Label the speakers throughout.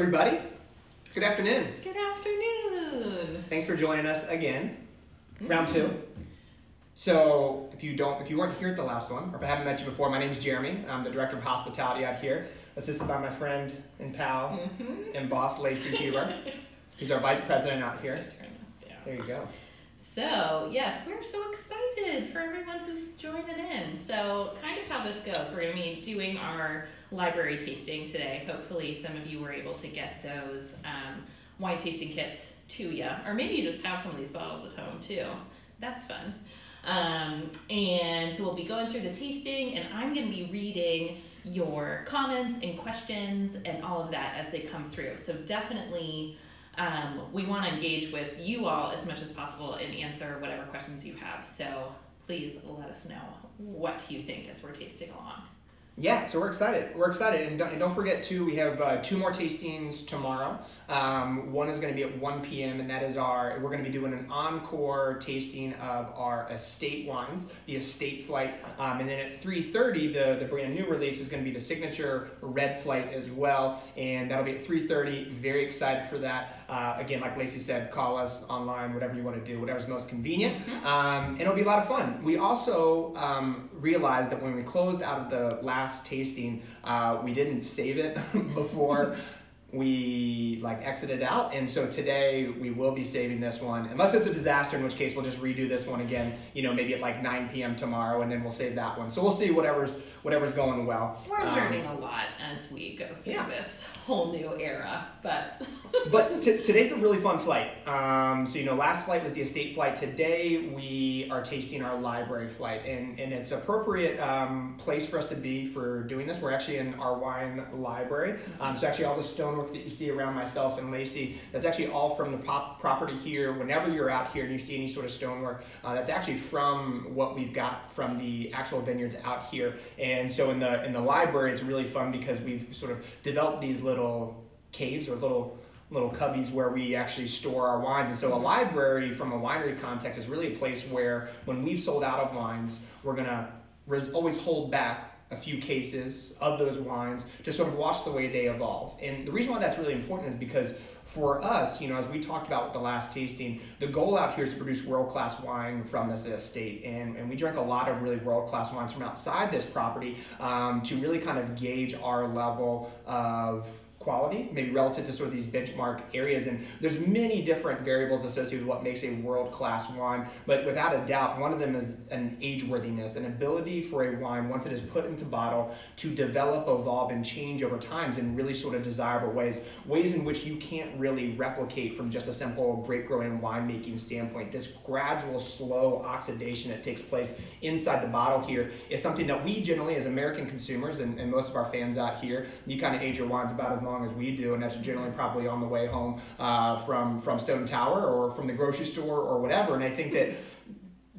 Speaker 1: everybody. Good afternoon.
Speaker 2: Good afternoon.
Speaker 1: Thanks for joining us again. Round two. So if you weren't here at the last one, or if I haven't met you before, my name is Jeremy. I'm the director of hospitality out here, assisted by my friend and pal and boss Lacey Huber. He's our vice president out here.
Speaker 2: Turn this down.
Speaker 1: There you go.
Speaker 2: So, yes, we're so excited for everyone who's joining in. So, kind of how this goes, we're going to be doing our library tasting today. Hopefully, some of you were able to get those wine tasting kits to you, or maybe you just have some of these bottles at home too. That's fun. And so, we'll be going through the tasting, and I'm going to be reading your comments and questions and all of that as they come through. So, definitely. We want to engage with you all as much as possible and answer whatever questions you have. So please let us know what you think as we're tasting along.
Speaker 1: Yeah, so we're excited. And don't forget too, we have 2 more tastings tomorrow. One is going to be at 1 p.m. and that is we're going to be doing an encore tasting of our estate wines, the Estate Flight. And then at 3:30, the brand new release is going to be the Signature Red Flight as well. And that'll be at 3:30. Very excited for that. Again, like Lacey said, call us online, whatever you want to do, whatever's most convenient. And it'll be a lot of fun. We also realized that when we closed out of the last tasting, we didn't save it before we exited out, and so today we will be saving this one, unless it's a disaster, in which case we'll just redo this one again, maybe at 9 p.m. tomorrow, and then we'll save that one. So we'll see whatever's going well.
Speaker 2: We're learning a lot as we go through this whole new era, but
Speaker 1: today's a really fun flight. So last flight was the Estate Flight. Today we are tasting our Library Flight, and it's appropriate place for us to be for doing this. We're actually in our wine library. So actually all the stonework that you see around myself and Lacey, that's actually all from the property here. Whenever you're out here and you see any sort of stonework, that's actually from what we've got from the actual vineyards out here. And so in the library, it's really fun because we've sort of developed these little caves or little cubbies where we actually store our wines. And so a library from a winery context is really a place where when we've sold out of wines, we're gonna always hold back a few cases of those wines to sort of watch the way they evolve. And the reason why that's really important is because for us, as we talked about with the last tasting, the goal out here is to produce world-class wine from this estate. And we drank a lot of really world-class wines from outside this property to really kind of gauge our level of quality, maybe relative to sort of these benchmark areas. And there's many different variables associated with what makes a world-class wine, but without a doubt, one of them is an age-worthiness, an ability for a wine, once it is put into bottle, to develop, evolve, and change over times in really sort of desirable ways in which you can't really replicate from just a simple grape growing and winemaking standpoint. This gradual, slow oxidation that takes place inside the bottle here is something that we generally, as American consumers, and most of our fans out here, you kind of age your wines about as long as we do, and that's generally probably on the way home from Stone Tower or from the grocery store or whatever. And I think that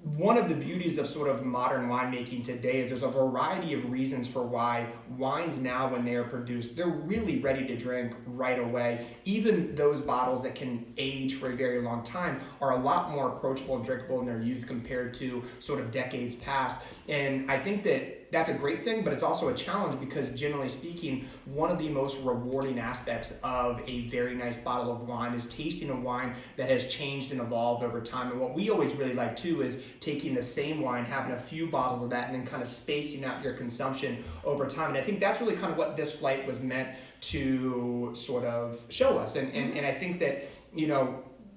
Speaker 1: one of the beauties of sort of modern winemaking today is there's a variety of reasons for why wines now, when they are produced, they're really ready to drink right away. Even those bottles that can age for a very long time are a lot more approachable and drinkable in their youth compared to sort of decades past. And I think that that's a great thing, but it's also a challenge because generally speaking, one of the most rewarding aspects of a very nice bottle of wine is tasting a wine that has changed and evolved over time. And what we always really like too is taking the same wine, having a few bottles of that, and then kind of spacing out your consumption over time. And I think that's really kind of what this flight was meant to sort of show us. And I think that,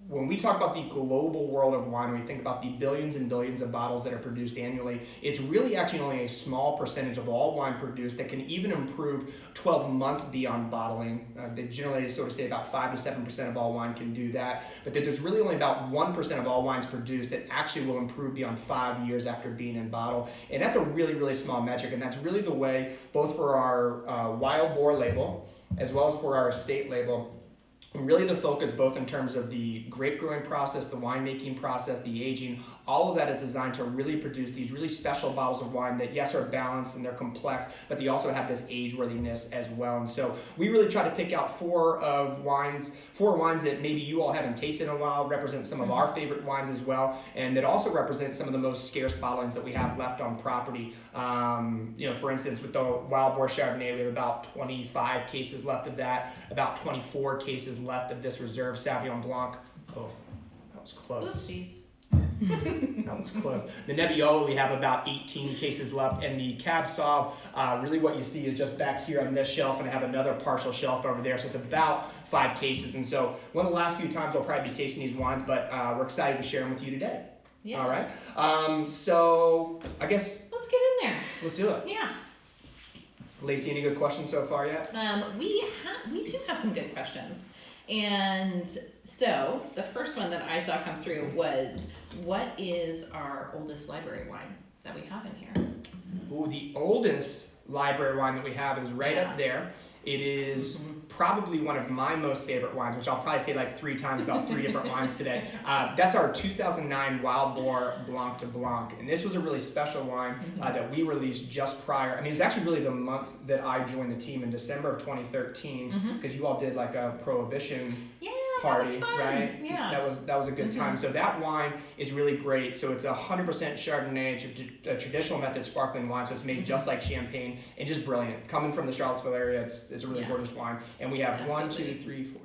Speaker 1: when we talk about the global world of wine, we think about the billions and billions of bottles that are produced annually. It's really actually only a small percentage of all wine produced that can even improve 12 months beyond bottling. They generally sort of say about 5 to 7% of all wine can do that, but that there's really only about 1% of all wines produced that actually will improve beyond 5 years after being in bottle. And that's a really, really small metric, and that's really the way, both for our Wild Boar label as well as for our estate label, really the focus both in terms of the grape growing process, the winemaking process, the aging, all of that is designed to really produce these really special bottles of wine that, yes, are balanced and they're complex, but they also have this age-worthiness as well. And so we really try to pick out four wines that maybe you all haven't tasted in a while, represent some of our favorite wines as well, and that also represent some of the most scarce bottlings that we have left on property. For instance, with the Wild Boar Chardonnay, we have about 25 cases left of that, about 24 cases left of this Reserve Sauvignon Blanc. Oh, that was close.
Speaker 2: Oopsies.
Speaker 1: That was close. The Nebbiolo, we have about 18 cases left, and the Cab Sauv, really what you see is just back here on this shelf, and I have another partial shelf over there, so it's about 5 cases. And so one of the last few times we'll probably be tasting these wines, but we're excited to share them with you today.
Speaker 2: Yeah.
Speaker 1: All right. So I guess
Speaker 2: Let's get in there.
Speaker 1: let's do it.
Speaker 2: Yeah.
Speaker 1: Lacey, any good questions so far yet?
Speaker 2: We do have some good questions. And so the first one that I saw come through was, what is our oldest library wine that we have in here?
Speaker 1: Ooh, the oldest library wine that we have is right
Speaker 2: Yeah.
Speaker 1: up there. It is probably one of my most favorite wines, which I'll probably say like 3 times about 3 different wines today. That's our 2009 Wild Boar Blanc de Blanc. And this was a really special wine that we released just prior. I mean, it was actually really the month that I joined the team in December of 2013, because you all did like a Prohibition party,
Speaker 2: that was fun.
Speaker 1: right?
Speaker 2: Yeah.
Speaker 1: That was a good time. So that wine is really great. So it's 100% Chardonnay, it's a traditional method sparkling wine. So it's made just like champagne and just brilliant. Coming from the Charlottesville area, it's a really gorgeous wine. And we have 1, 2, 3, 4,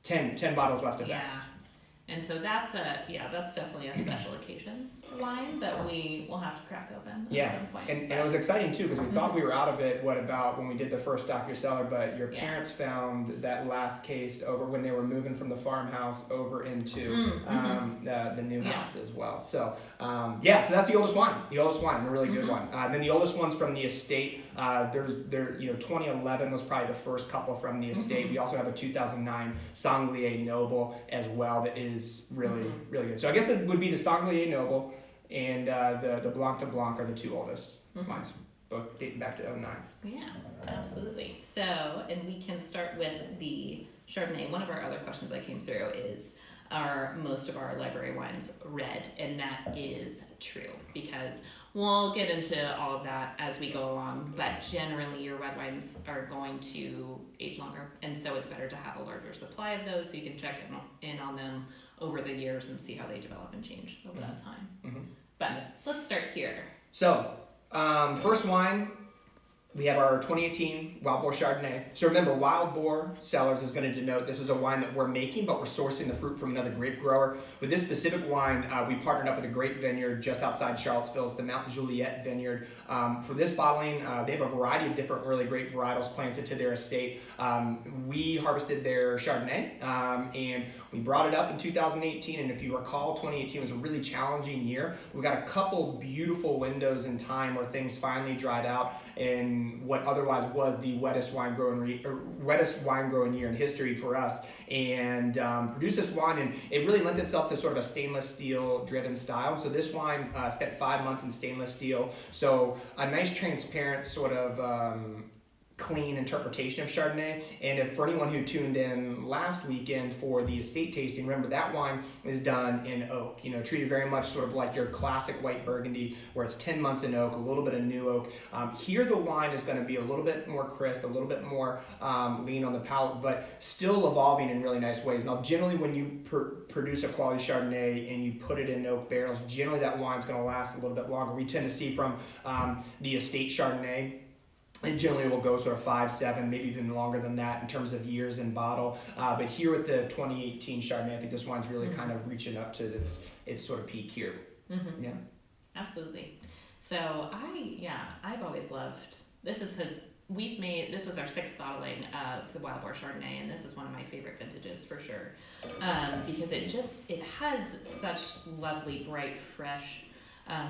Speaker 1: 5, 10 bottles left of that.
Speaker 2: Yeah. And so that's definitely a special occasion wine that we will have to crack open at some point.
Speaker 1: And it was exciting too, because we thought we were out of it, when we did the first Stock Your Cellar, but your parents found that last case over when they were moving from the farmhouse over into the new house as well. So so that's the oldest wine, and a really good one. Then the oldest one's from the estate. 2011 was probably the first couple from the estate. We also have a 2009 Sanglier Noble as well that is really good. So I guess it would be the Sanglier Noble and the Blanc de Blanc are the 2 oldest wines, both dating back to 2009.
Speaker 2: Yeah, absolutely. So, and we can start with the Chardonnay. One of our other questions that came through is, are most of our library wines red? And that is true, because we'll get into all of that as we go along, but generally your red wines are going to age longer, and so it's better to have a larger supply of those so you can check in on them over the years and see how they develop and change over that time. But let's start here.
Speaker 1: So, first wine, we have our 2018 Wild Boar Chardonnay. So remember, Wild Boar Cellars is going to denote this is a wine that we're making, but we're sourcing the fruit from another grape grower. With this specific wine, we partnered up with a grape vineyard just outside Charlottesville. It's the Mount Juliet Vineyard. For this bottling, they have a variety of different early grape varietals planted to their estate. We harvested their Chardonnay, and we brought it up in 2018. And if you recall, 2018 was a really challenging year. We got a couple beautiful windows in time where things finally dried out in what otherwise was the wettest wine growing year in history for us, and produced this wine, and it really lent itself to sort of a stainless steel driven style. So this wine spent 5 months in stainless steel, so a nice transparent sort of clean interpretation of Chardonnay. And if for anyone who tuned in last weekend for the estate tasting, remember that wine is done in oak, treated very much sort of like your classic white Burgundy, where it's 10 months in oak, a little bit of new oak. Here the wine is going to be a little bit more crisp, a little bit more lean on the palate, but still evolving in really nice ways. Now generally when you produce a quality Chardonnay and you put it in oak barrels, generally that wine's going to last a little bit longer. We tend to see from the estate Chardonnay, and generally will go sort of 5, 7, maybe even longer than that in terms of years in bottle. But here with the 2018 Chardonnay, I think this wine's really kind of reaching up to its sort of peak here. Yeah,
Speaker 2: absolutely. So I've always loved this. This was our 6th bottling of the Wild Boar Chardonnay, and this is one of my favorite vintages for sure, because it has such lovely, bright, fresh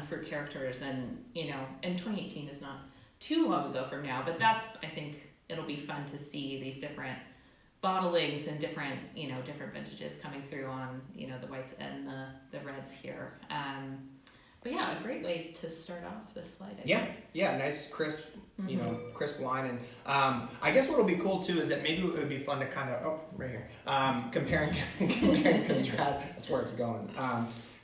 Speaker 2: fruit characters, and and 2018 is not too long ago from now, but I think it'll be fun to see these different bottlings and different vintages coming through on the whites and the reds here. But a great way to start off this flight.
Speaker 1: Nice crisp crisp wine. And I guess what'll be cool too is that maybe it would be fun to kind of compare and contrast. That's where it's going.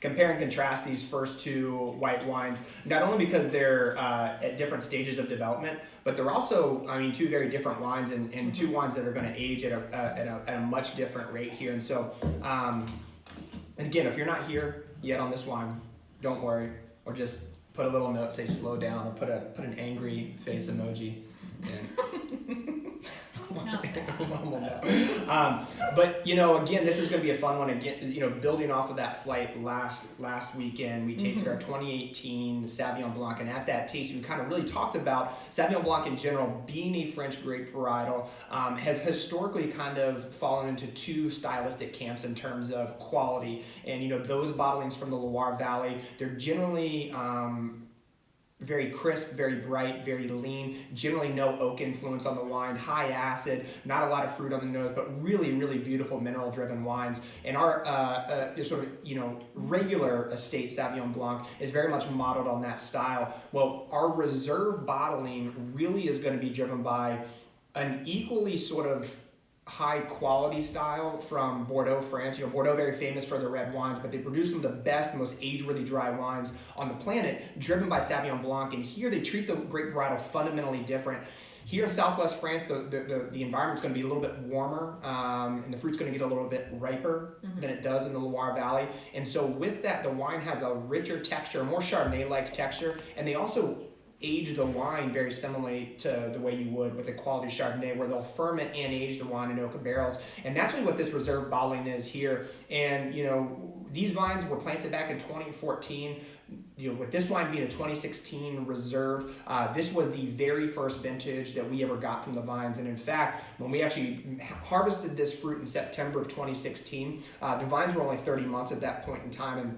Speaker 1: compare and contrast these first two white wines, not only because they're at different stages of development, but they're also, I mean, two very different wines and two wines that are going to age at a much different rate here. And so, and again, if you're not here yet on this wine, don't worry, or just put a little note, say slow down, or put an angry face emoji. But you know, again, this is going to be a fun one. Again, you know, building off of that flight last weekend, we tasted our 2018 Sauvignon Blanc, and at that tasting, we kind of really talked about Sauvignon Blanc in general being a French grape varietal. Has historically kind of fallen into two stylistic camps in terms of quality, and you know, those bottlings from the Loire Valley, they're generally very crisp, very bright, very lean, generally no oak influence on the wine, high acid, not a lot of fruit on the nose, but really, really beautiful mineral driven wines. And our sort of, you know, regular estate Sauvignon Blanc is very much modeled on that style. Well, our reserve bottling really is going to be driven by an equally sort of high quality style from Bordeaux, France. You know, Bordeaux very famous for their red wines, but they produce some of the best, most age-worthy dry wines on the planet, driven by Sauvignon Blanc. And here they treat the grape varietal fundamentally different. Here in Southwest France, the environment's going to be a little bit warmer, and the fruit's going to get a little bit riper than it does in the Loire Valley. And so with that, the wine has a richer texture, a more Chardonnay-like texture, and they also age the wine very similarly to the way you would with a quality Chardonnay, where they'll ferment and age the wine in oak barrels. And that's really what this reserve bottling is here. And you know, these vines were planted back in 2014. You know, with this wine being a 2016 reserve, this was the very first vintage that we ever got from the vines. And in fact, when we actually harvested this fruit in September of 2016, the vines were only 30 months at that point in time. And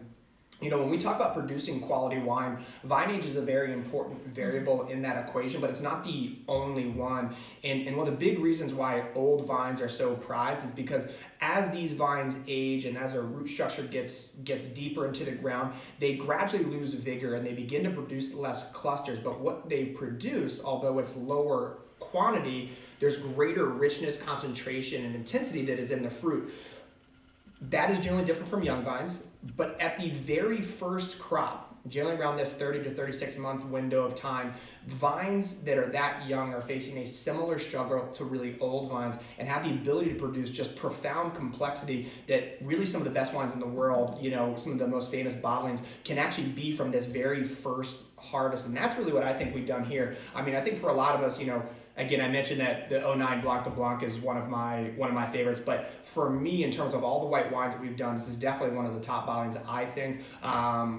Speaker 1: you know, when we talk about producing quality wine, vine age is a very important variable in that equation, but it's not the only one. And one of the big reasons why old vines are so prized is because as these vines age and as their root structure gets deeper into the ground, they gradually lose vigor and they begin to produce less clusters. But what they produce, although it's lower quantity, there's greater richness, concentration, and intensity that is in the fruit. That is generally different from young vines, but at the very first crop, generally around this 30 to 36 month window of time, vines that are that young are facing a similar struggle to really old vines and have the ability to produce just profound complexity that really some of the best wines in the world, you know, some of the most famous bottlings can actually be from this very first harvest. And that's really what I think we've done here. I mean, I think for a lot of us, you know, again, I mentioned that the 09 Blanc de Blanc is one of my favorites, but for me, in terms of all the white wines that we've done, this is definitely one of the top bottlings, I think,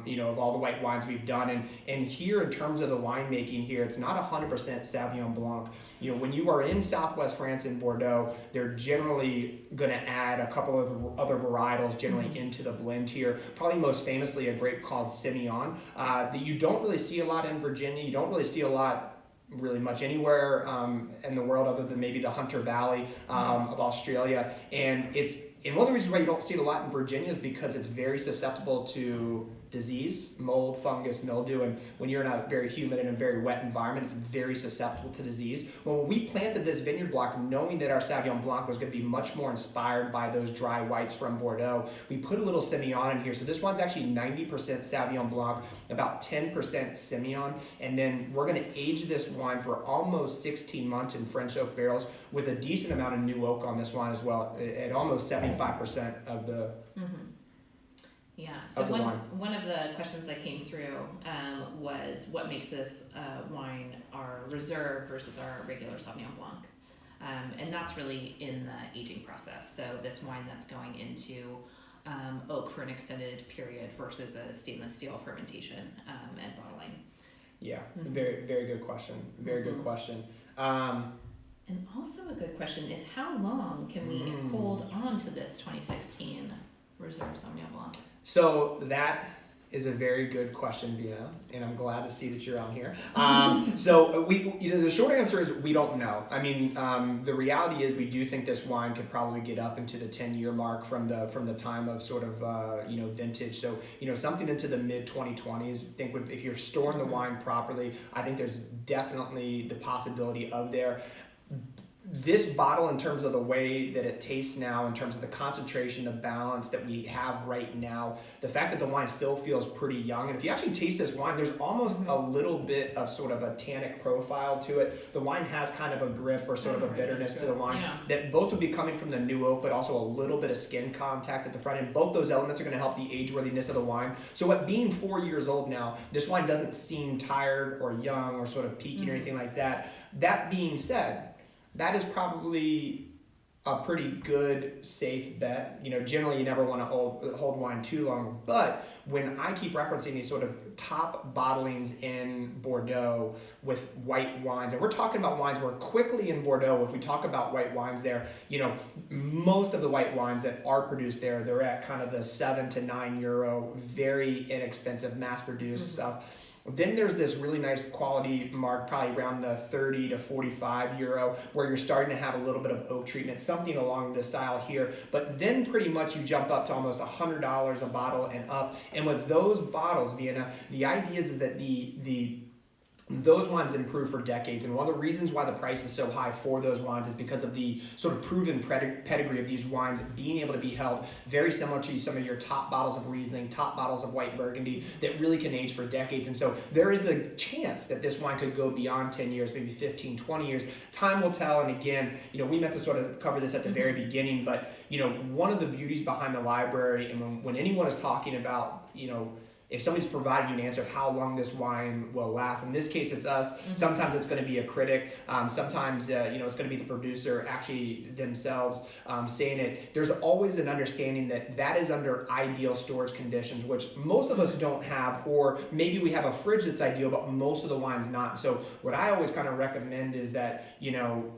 Speaker 1: you know, of all the white wines we've done. And here, in terms of the winemaking here, it's not 100% Sauvignon Blanc. You know, when you are in Southwest France in Bordeaux, they're generally going to add a couple of other varietals generally into the blend here. Probably most famously a grape called Semillon that you don't really see a lot in Virginia. You don't really see a lot really much anywhere in the world other than maybe the Hunter Valley of Australia. And one of the reasons why you don't see it a lot in Virginia is because it's very susceptible to disease, mold, fungus, mildew, and when you're in a very humid and a very wet environment, it's very susceptible to disease. Well, when we planted this vineyard block, knowing that our Sauvignon Blanc was going to be much more inspired by those dry whites from Bordeaux, we put a little Semillon in here. So this one's actually 90% Sauvignon Blanc, about 10% Semillon, and then we're going to age this wine for almost 16 months in French oak barrels with a decent amount of new oak on this wine as well, at almost 75% of the
Speaker 2: Yeah, so one of the questions that came through was what makes this wine our reserve versus our regular Sauvignon Blanc. And that's really in the aging process. So this wine that's going into oak for an extended period versus a stainless steel fermentation and bottling.
Speaker 1: Yeah, very, very good question. Very good question.
Speaker 2: And also a good question is how long can we hold on to this 2016 Reserve Sauvignon Blanc?
Speaker 1: So that is a very good question, Vienna, and I'm glad to see that you're on here. So the short answer is we don't know. I mean, the reality is we do think this wine could probably get up into the 10-year mark from the time of sort of vintage. So something into the mid 2020s. If you're storing the wine properly, I think there's definitely the possibility of there. this bottle, in terms of the way that it tastes now, in terms of the concentration, the balance that we have right now, the fact that the wine still feels pretty young. And if you actually taste this wine, there's almost a little bit of sort of a tannic profile to it. The wine has kind of a grip or sort of a bitterness to the wine that both would be coming from the new oak, but also a little bit of skin contact at the front end. Both those elements are going to help the age-worthiness of the wine. So at being 4 years old now, this wine doesn't seem tired or young or sort of peaky or anything like that. That being said, that is probably a pretty good, safe bet. You know, generally you never want to hold wine too long, but when I keep referencing these sort of top bottlings in Bordeaux with white wines, and we're talking about wines where quickly in Bordeaux, if we talk about white wines there, you know, most of the white wines that are produced there, they're at kind of the €7 to €9, very inexpensive, mass-produced stuff. Then there's this really nice quality mark, probably around the 30 to 45 euro, where you're starting to have a little bit of oak treatment, something along the style here. But then pretty much you jump up to almost $100 a bottle and up. And with those bottles, Vienna, the idea is that those wines improve for decades, and one of the reasons why the price is so high for those wines is because of the sort of proven pedigree of these wines being able to be held very similar to some of your top bottles of Riesling, top bottles of white Burgundy that really can age for decades. And so there is a chance that this wine could go beyond 10 years, maybe 15, 20 years. Time will tell, and again, you know, we meant to sort of cover this at the very beginning, but, you know, one of the beauties behind the library, and when anyone is talking about, you know, if somebody's providing you an answer of how long this wine will last, in this case it's us, sometimes it's going to be a critic, sometimes you know, it's going to be the producer actually themselves saying it. There's always an understanding that that is under ideal storage conditions, which most of us don't have, or maybe we have a fridge that's ideal, but most of the wine's not. So what I always kind of recommend is that, you know,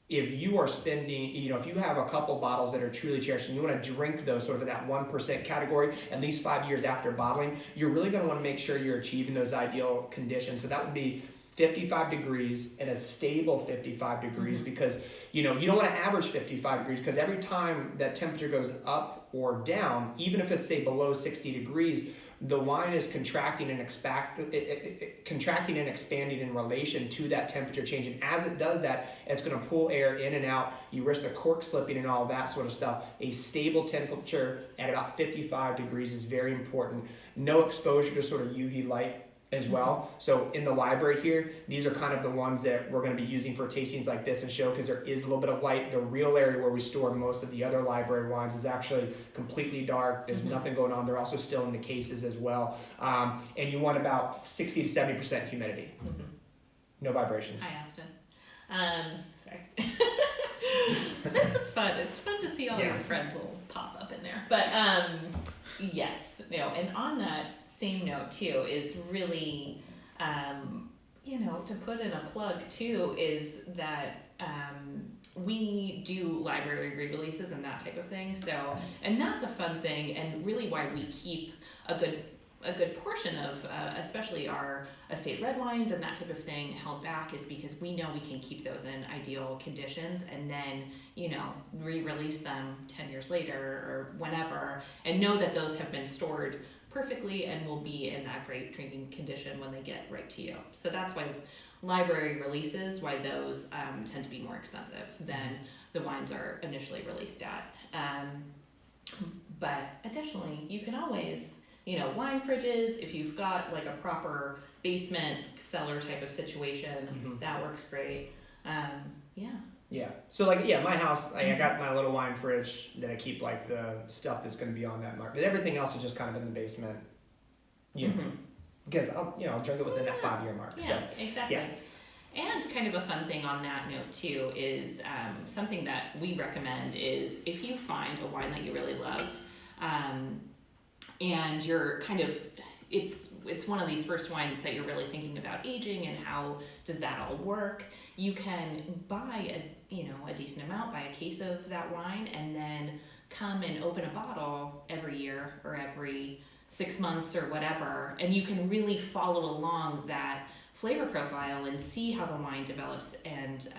Speaker 1: if you are spending, you know, if you have a couple bottles that are truly cherished and you want to drink those sort of in that 1% category, at least 5 years after bottling, you're really going to want to make sure you're achieving those ideal conditions. So that would be 55 degrees and a stable 55 degrees because, you know, you don't want to average 55 degrees because every time that temperature goes up or down, even if it's say below 60 degrees, the wine is contracting and expanding in relation to that temperature change. And as it does that, it's going to pull air in and out. You risk the cork slipping and all of that sort of stuff. A stable temperature at about 55 degrees is very important. No exposure to sort of UV light as well. So in the library here, these are kind of the ones that we're going to be using for tastings like this and show because there is a little bit of light. The real area where we store most of the other library wines is actually completely dark. There's nothing going on. They're also still in the cases as well. And you want about 60 to 70% humidity. No vibrations.
Speaker 2: I asked him. Sorry. This is fun. It's fun to see all your friends will pop up in there. But yes, you know, and on that same note too is really, you know, to put in a plug too is that we do library re-releases and that type of thing. So, and that's a fun thing, and really why we keep a good portion of, especially our estate red wines and that type of thing held back is because we know we can keep those in ideal conditions and then, you know, re-release them 10 years later or whenever and know that those have been stored perfectly and will be in that great drinking condition when they get right to you. So that's why library releases, why those tend to be more expensive than the wines are initially released at. But additionally, you can always, you know, wine fridges, if you've got like a proper basement cellar type of situation, that works great. Yeah.
Speaker 1: So like, yeah, my house, I got my little wine fridge that I keep like the stuff that's going to be on that mark. But everything else is just kind of in the basement, you know, because I'll drink it within that 5-year mark.
Speaker 2: Yeah,
Speaker 1: so,
Speaker 2: exactly.
Speaker 1: Yeah.
Speaker 2: And kind of a fun thing on that note too is something that we recommend is if you find a wine that you really love, and you're kind of, it's one of these first wines that you're really thinking about aging and how does that all work, you can buy a decent amount, buy a case of that wine, and then come and open a bottle every year or every 6 months or whatever, and you can really follow along that flavor profile and see how the wine develops and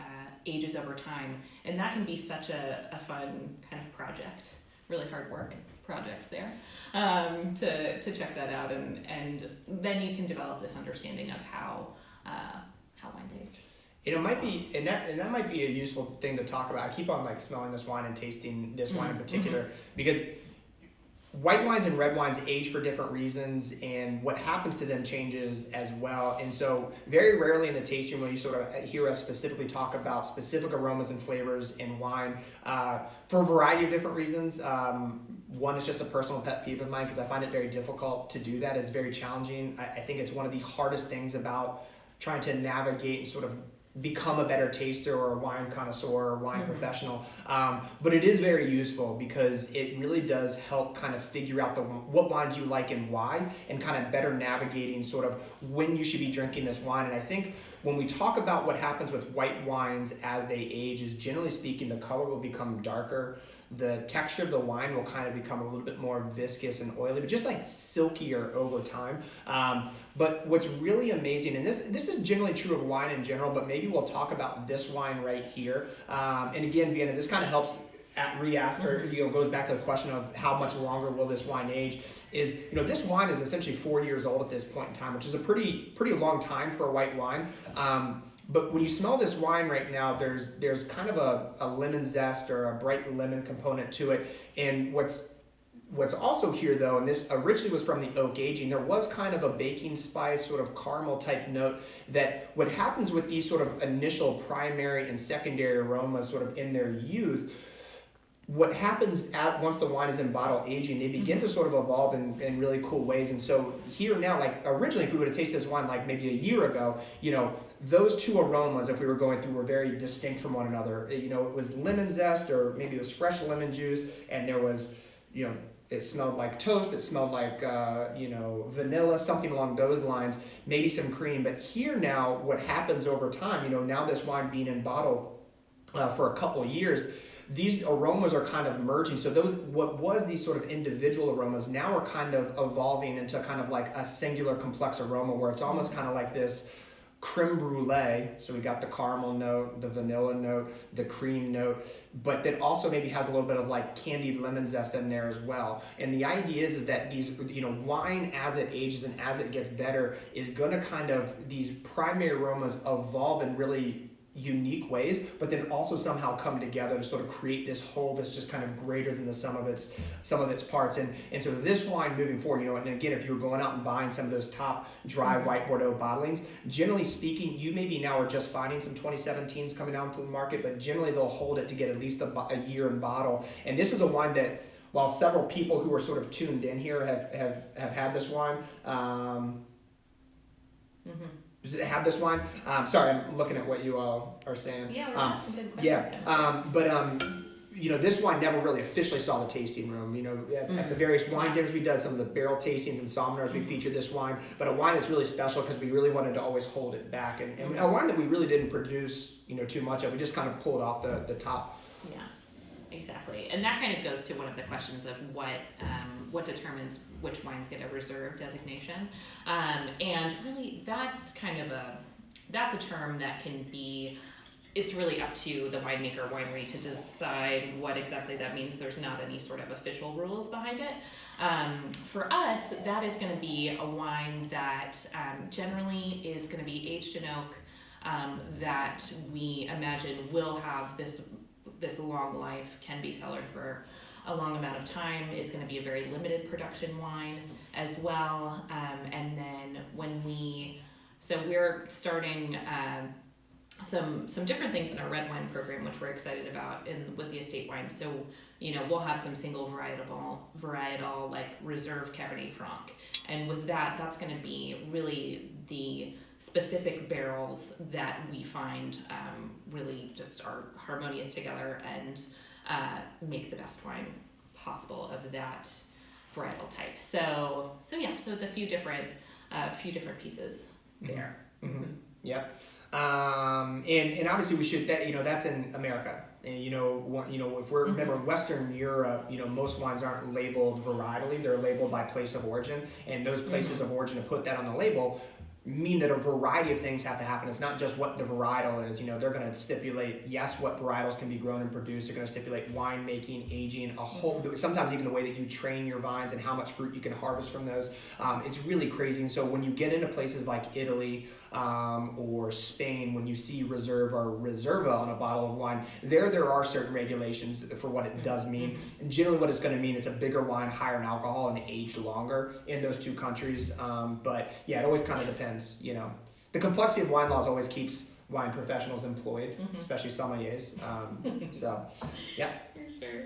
Speaker 2: ages over time. And that can be such a fun kind of project, really hard work project there, to check that out, and then you can develop this understanding of how wines age.
Speaker 1: It might be, and that might be a useful thing to talk about. I keep on like smelling this wine and tasting this wine in particular because white wines and red wines age for different reasons, and what happens to them changes as well. And so very rarely in the tasting will you sort of hear us specifically talk about specific aromas and flavors in wine for a variety of different reasons. One is just a personal pet peeve of mine because I find it very difficult to do that. It's very challenging. I think it's one of the hardest things about trying to navigate and sort of become a better taster or a wine connoisseur or wine professional. But it is very useful because it really does help kind of figure out what wines you like and why, and kind of better navigating sort of when you should be drinking this wine. And I think when we talk about what happens with white wines as they age is, generally speaking, the color will become darker. The texture of the wine will kind of become a little bit more viscous and oily, but just like silkier over time. But what's really amazing, and this is generally true of wine in general, but maybe we'll talk about this wine right here. And again, Vienna, this kind of helps re-ask, or goes back to the question of how much longer will this wine age. Is this wine is essentially 4 years old at this point in time, which is a pretty long time for a white wine. But when you smell this wine right now, there's kind of a lemon zest or a bright lemon component to it. And what's also here though, and this originally was from the oak aging, there was kind of a baking spice, sort of caramel type note, that what happens with these sort of initial primary and secondary aromas sort of in their youth, what happens once the wine is in bottle aging, they begin to sort of evolve in really cool ways. And so here now, like originally, if we would have tasted this wine like maybe a year ago, those two aromas, if we were going through, were very distinct from one another. It was lemon zest, or maybe it was fresh lemon juice, and there was, it smelled like toast, it smelled like, vanilla, something along those lines, maybe some cream. But here now, what happens over time, now this wine being in bottle for a couple of years, these aromas are kind of merging. So what was these sort of individual aromas now are kind of evolving into kind of like a singular complex aroma, where it's almost kind of like this creme brulee. So we got the caramel note, the vanilla note, the cream note, but that also maybe has a little bit of like candied lemon zest in there as well. And the idea is that these, wine as it ages and as it gets better is going to kind of, these primary aromas evolve in really unique ways, but then also somehow come together to sort of create this whole that's just kind of greater than the sum of its parts. And so this wine moving forward, and again, if you were going out and buying some of those top dry white Bordeaux bottlings, generally speaking, you maybe now are just finding some 2017s coming out into the market, but generally they'll hold it to get at least a year in bottle. And this is a wine that, while several people who are sort of tuned in here have had this wine, does it have this wine? Sorry, I'm looking at what you all are saying.
Speaker 2: Yeah, we're some good questions.
Speaker 1: This wine never really officially saw the tasting room. At the various wine dinners we did, some of the barrel tastings and sommeliers, we featured this wine. But a wine that's really special because we really wanted to always hold it back. And a wine that we really didn't produce, too much of. We just kind of pulled off the top.
Speaker 2: Yeah, exactly. And that kind of goes to one of the questions of what determines which wines get a reserve designation. And really that's a term that can be, it's really up to the winemaker or winery to decide what exactly that means. There's not any sort of official rules behind it. For us, that is going to be a wine that generally is going to be aged in oak, that we imagine will have this long life, can be cellared for a long amount of time, is going to be a very limited production wine as well. And then we're starting some different things in our red wine program, which we're excited about with the estate wine. So, we'll have some single varietal like reserve Cabernet Franc. And with that's going to be really the specific barrels that we find really just are harmonious together and make the best wine possible of that varietal type. So it's a few different pieces there.
Speaker 1: Mm-hmm. Yep. And obviously we should, that's in America. And, if we're, remember in Western Europe, most wines aren't labeled varietally, they're labeled by place of origin. And those places of origin, to put that on the label, mean that a variety of things have to happen. It's not just what the varietal is. They're going to stipulate, yes, what varietals can be grown and produced. They're going to stipulate winemaking, aging, sometimes even the way that you train your vines and how much fruit you can harvest from those. It's really crazy. And so when you get into places like Italy, or Spain, when you see Reserve or Reserva on a bottle of wine, there are certain regulations for what it does mean. And generally what it's going to mean, it's a bigger wine, higher in alcohol, and aged longer in those two countries. But yeah, it always kind of depends, you know. The complexity of wine laws always keeps wine professionals employed, especially sommeliers. So, yeah.
Speaker 2: For sure.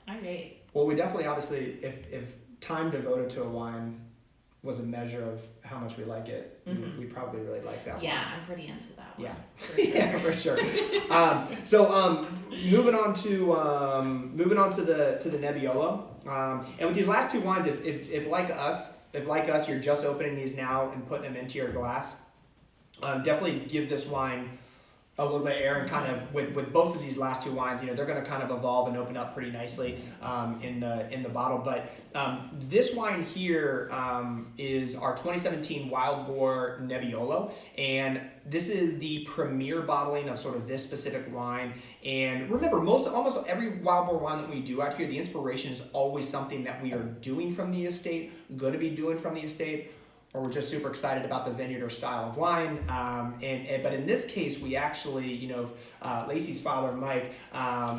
Speaker 2: All right.
Speaker 1: Well, we definitely, obviously, if time devoted to a wine was a measure of how much we like it, we probably really like that one.
Speaker 2: Yeah, I'm pretty into that one.
Speaker 1: Yeah,
Speaker 2: For sure.
Speaker 1: yeah, for sure. So moving on to the Nebbiolo, and with these last two wines, if like us, you're just opening these now and putting them into your glass, definitely give this wine a little bit of air, and kind of with both of these last two wines, you know, they're going to kind of evolve and open up pretty nicely in the bottle. But this wine here is our 2017 Wild Boar Nebbiolo, and this is the premier bottling of sort of this specific wine. And remember, almost every Wild Boar wine that we do out here, the inspiration is always something that we are doing from the estate, going to be doing from the estate, or we're just super excited about the vineyard or style of wine. But in this case, we actually, you know, Lacey's father, Mike,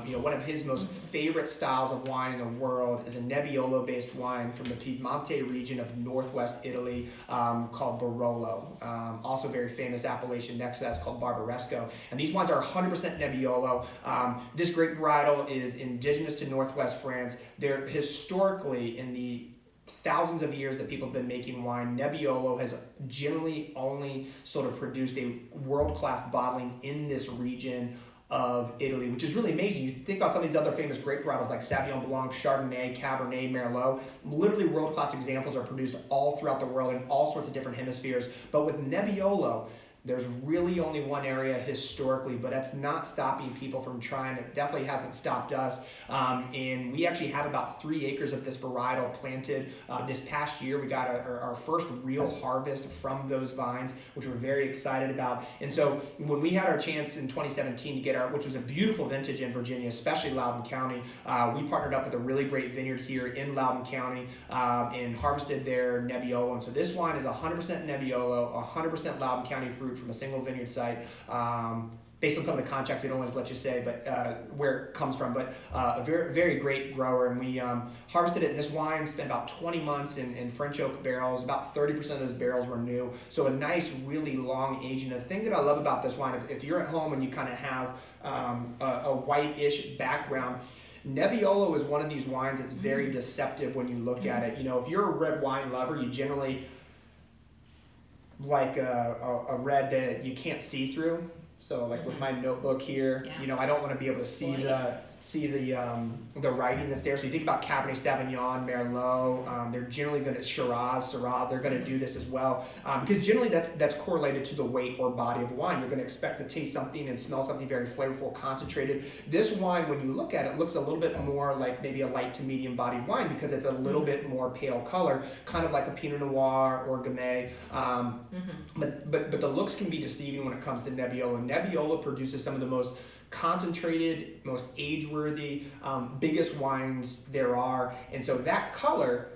Speaker 1: you know, one of his most favorite styles of wine in the world is a Nebbiolo-based wine from the Piedmonte region of northwest Italy called Barolo. Also very famous appellation next to that's called Barbaresco. And these wines are 100% Nebbiolo. This grape varietal is indigenous to northwest France. They're historically, in the thousands of years that people have been making wine, Nebbiolo has generally only sort of produced a world-class bottling in this region of Italy, which is really amazing. You think about some of these other famous grape varietals like Sauvignon Blanc, Chardonnay, Cabernet, Merlot. Literally world-class examples are produced all throughout the world in all sorts of different hemispheres. But with Nebbiolo, there's really only one area historically, but that's not stopping people from trying. It definitely hasn't stopped us. And we actually have about 3 acres of this varietal planted. This past year, we got our first real harvest from those vines, which we're very excited about. And so when we had our chance in 2017 to get which was a beautiful vintage in Virginia, especially Loudoun County, we partnered up with a really great vineyard here in Loudoun County and harvested their Nebbiolo. And so this wine is 100% Nebbiolo, 100% Loudoun County fruit from a single vineyard site, based on some of the contracts they don't always let you say, but where it comes from. But a very, very great grower, and we harvested it. And this wine spent about 20 months in French oak barrels. About 30% of those barrels were new, so a nice, really long aging. The thing that I love about this wine, if you're at home and you kind of have a white-ish background, Nebbiolo is one of these wines that's very deceptive when you look at it. You know, if you're a red wine lover, you generally like a red that you can't see through. So like with my notebook here, you know, I don't want to be able to see the writing that's there. So you think about Cabernet Sauvignon, Merlot, they're generally going to Shiraz, Syrah, they're going to do this as well. Because generally that's correlated to the weight or body of wine. You're going to expect to taste something and smell something very flavorful, concentrated. This wine, when you look at it, looks a little bit more like maybe a light to medium bodied wine because it's a little bit more pale color, kind of like a Pinot Noir or Gamay. But the looks can be deceiving when it comes to Nebbiolo. Nebbiolo produces some of the most concentrated, most age-worthy, biggest wines there are. And so that color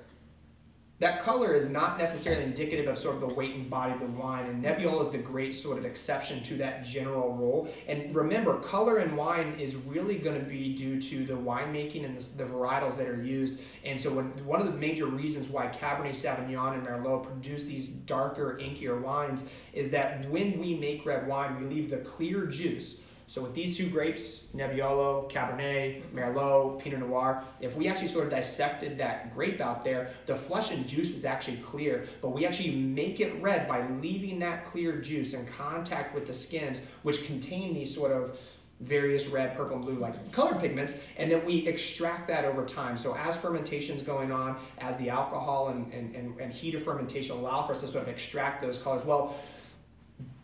Speaker 1: is not necessarily indicative of sort of the weight and body of the wine. And Nebbiolo is the great sort of exception to that general rule. And remember, color in wine is really going to be due to the winemaking and the varietals that are used. And so one of the major reasons why Cabernet Sauvignon and Merlot produce these darker, inkier wines is that when we make red wine, we leave the clear juice. So with these two grapes, Nebbiolo, Cabernet, Merlot, Pinot Noir, if we actually sort of dissected that grape out there, the flesh and juice is actually clear, but we actually make it red by leaving that clear juice in contact with the skins, which contain these sort of various red, purple, and blue like color pigments, and then we extract that over time. So as fermentation is going on, as the alcohol and heat of fermentation allow for us to sort of extract those colors, well,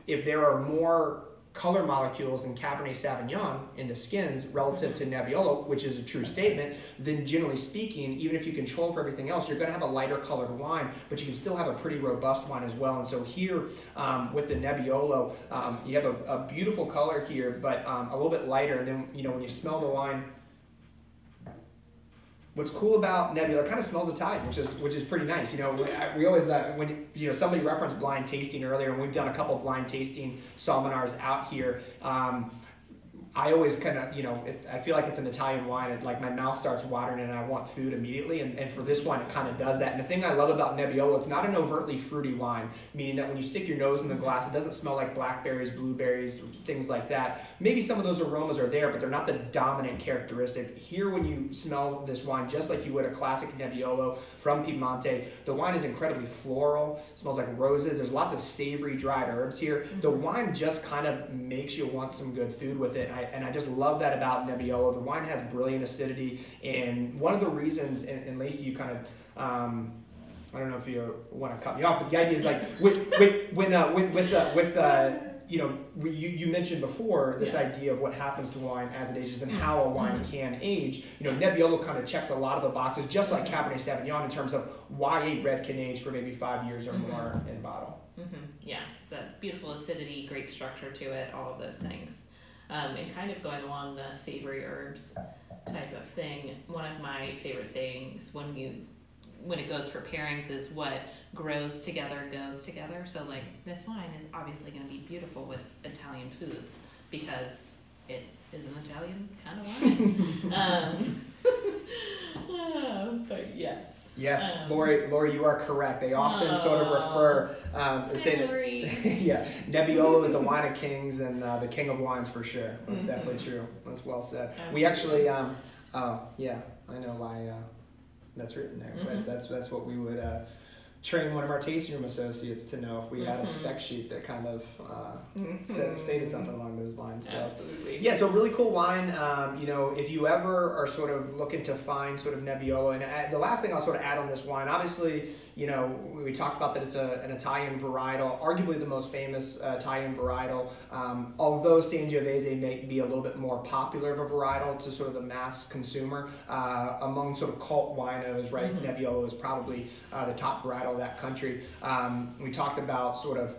Speaker 1: if there are more color molecules in Cabernet Sauvignon in the skins relative to Nebbiolo, which is a true statement, then generally speaking, even if you control for everything else, you're going to have a lighter colored wine, but you can still have a pretty robust wine as well. And so here with the Nebbiolo, you have a beautiful color here, but a little bit lighter. And then, you know, when you smell the wine, What's cool about Nebbiolo, it kind of smells Italian, which is pretty nice. We always when somebody referenced blind tasting earlier, and we've done a couple blind tasting Salminars out here. I always kind of, if I feel like it's an Italian wine, like my mouth starts watering and I want food immediately. And for this wine, it kind of does that. And the thing I love about Nebbiolo, it's not an overtly fruity wine, meaning that when you stick your nose in the glass, it doesn't smell like blackberries, blueberries, things like that. Maybe some of those aromas are there, but they're not the dominant characteristic. Here, when you smell this wine, just like you would a classic Nebbiolo from Piemonte, the wine is incredibly floral, smells like roses. There's lots of savory dried herbs here. The wine just kind of makes you want some good food with it. And I just love that about Nebbiolo. The wine has brilliant acidity, and one of the reasons, and Lacey, you kind of, I don't know if you want to cut me off, but the idea is like you mentioned before this idea of what happens to wine as it ages and how a wine can age. Nebbiolo kind of checks a lot of the boxes, just like Cabernet Sauvignon, in terms of why a red can age for maybe 5 years or more in bottle.
Speaker 2: Yeah, because that beautiful acidity, great structure to it, all of those things. And kind of going along the savory herbs type of thing, one of my favorite sayings when it goes for pairings is what grows together goes together. So like this wine is obviously going to be beautiful with Italian foods because it is an Italian kind of wine. But yes.
Speaker 1: Yes, Lori, you are correct. They often sort of refer, say that, Nebbiolo is the wine of kings and the king of wines for sure. That's definitely true. That's well said. Absolutely. We actually, I know why that's written there, but that's what we would train one of our tasting room associates to know if we had a spec sheet that kind of stated something along those lines. So,
Speaker 2: absolutely.
Speaker 1: Yeah, so really cool wine. If you ever are sort of looking to find sort of Nebbiolo, and the last thing I'll sort of add on this wine, obviously, we talked about that it's an Italian varietal, arguably the most famous Italian varietal. Although Sangiovese may be a little bit more popular of a varietal to sort of the mass consumer, among sort of cult winos, right? Nebbiolo is probably the top varietal of that country. We talked about sort of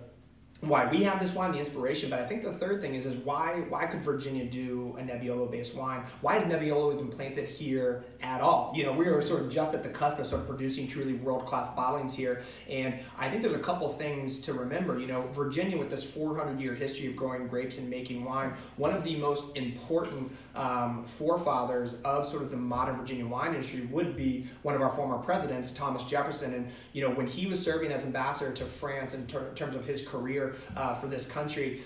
Speaker 1: why we have this wine, the inspiration, but I think the third thing is why could Virginia do a Nebbiolo-based wine? Why is Nebbiolo even planted here at all? We are sort of just at the cusp of sort of producing truly world-class bottlings here, and I think there's a couple things to remember. Virginia, with this 400-year history of growing grapes and making wine, one of the most important forefathers of sort of the modern Virginia wine industry would be one of our former presidents, Thomas Jefferson, and when he was serving as ambassador to France in terms of his career for this country,